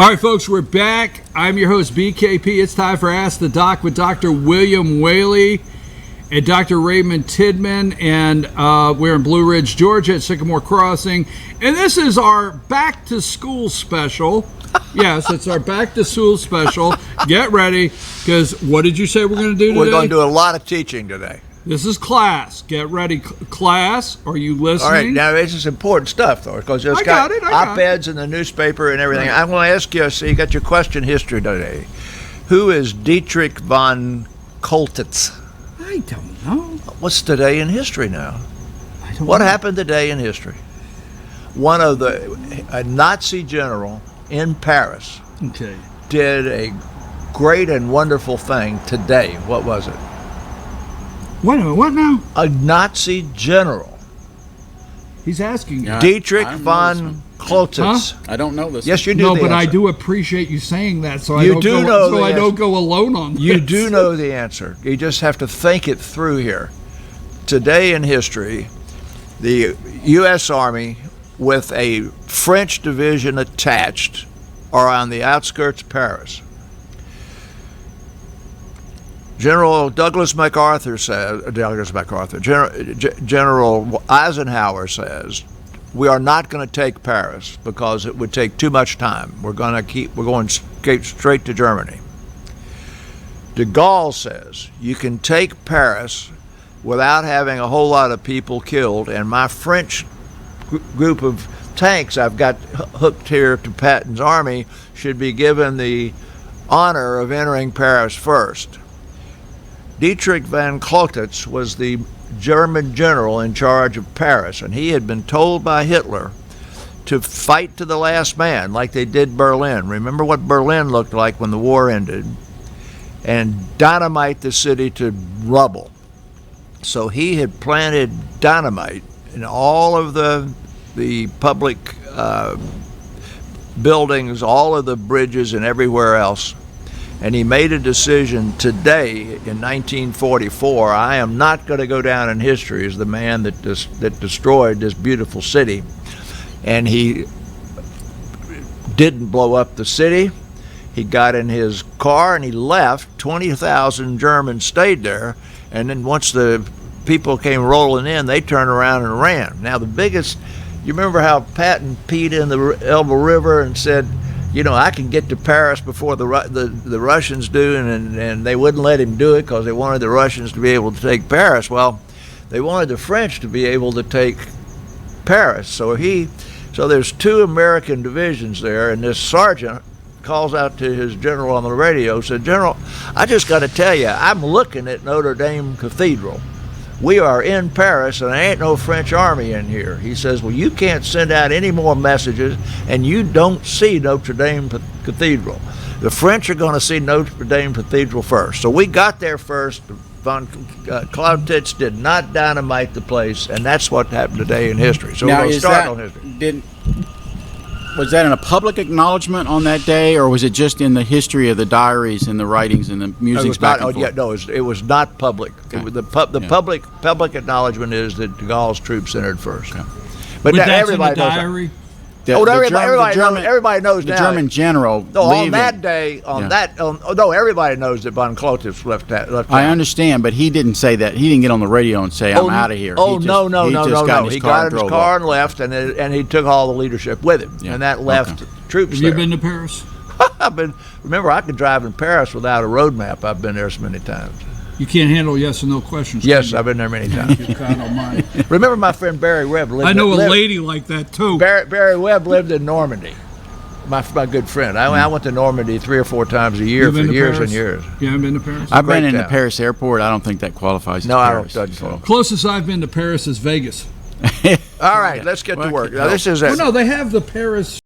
All right, folks, we're back. I'm your host, BKP. It's time for Ask the Doc with Dr. William WHALEY and Dr. Raymond Tidman. And we're in Blue Ridge, Georgia at Sycamore Crossing. And this is our back to school special. Yes, it's our back to school special. Get ready, because what did you say we're going to do today? We're going to do a lot of teaching today. This is class. Get ready. Class, are you listening? All right, now this is important stuff, though, because it's got op-eds in the newspaper and everything. Right. I'm going to ask you, so you got your question history today. Who is Dietrich von Choltitz? I don't know. What's today in history now? I don't What know. happened today in history? A Nazi general in Paris did a great and wonderful thing today. What was it? Wait a minute, what now? A Nazi general. He's asking. Yeah, Dietrich von Choltitz. Huh? I don't know this. Yes, you do. No, the but I answer. do appreciate you saying that, so You I don't do go, know so the I don't answer. go alone on this. You do know the answer. You just have to think it through here. Today in history, the U.S. Army, with a French division attached, are on the outskirts of Paris. General Eisenhower says, we are not going to take Paris because it would take too much time. We're going straight to Germany. De Gaulle says, you can take Paris without having a whole lot of people killed, and my French group of tanks I've got hooked here to Patton's army should be given the honor of entering Paris first. Dietrich von Choltitz was the German general in charge of Paris, and he had been told by Hitler to fight to the last man like they did Berlin. Remember what Berlin looked like when the war ended, and dynamite the city to rubble. So he had planted dynamite in all of the public buildings, all of the bridges, and everywhere else. And he made a decision today in 1944, I am not going to go down in history as the man that destroyed this beautiful city. And he didn't blow up the city. He got in his car and he left. 20,000 Germans stayed there. And then once the people came rolling in, they turned around and ran. Now the biggest, you remember how Patton peed in the Elbe River and said, you know, I can get to Paris before the Russians do, and they wouldn't let him do it because they wanted the Russians to be able to take Paris. Well, they wanted the French to be able to take Paris. So there's two American divisions there, and this sergeant calls out to his general on the radio, said, General, I just got to tell you, I'm looking at Notre Dame Cathedral. We are in Paris, and there ain't no French army in here. He says, well, you can't send out any more messages, and you don't see Notre Dame Cathedral. The French are going to see Notre Dame Cathedral first. So we got there first. Von Choltitz did not dynamite the place, and that's what happened today in history. So now, we're going to start on history. Was that in a public acknowledgement on that day, or was it just in the history of the diaries and the writings and the musings back and forth? It was not public. Okay. Public acknowledgement is that de Gaulle's troops entered first. Okay. But that's everybody in the knows diary? everybody knows the now. German general. No, leaving, on that day, everybody knows that von Choltitz left town. I understand, but he didn't say that. He didn't get on the radio and say, I'm out of here. No. He got in his car and and left, and he took all the leadership with him, and that left troops Have there. you been to Paris? Remember, I could drive in Paris without a road map. I've been there so many times. You can't handle yes or no questions. Yes, I've been there many times. You kind of mind. Remember my friend Barry Webb lived I know a lady like that, too. Barry Webb lived in Normandy. My good friend. I went to Normandy 3 or 4 times a year for years and years. You haven't been to Paris? I've been in the Paris airport. I don't think that qualifies as Paris. No, I don't. Closest I've been to Paris is Vegas. All right, let's get to work. Now, this is Oh, no, they have the Paris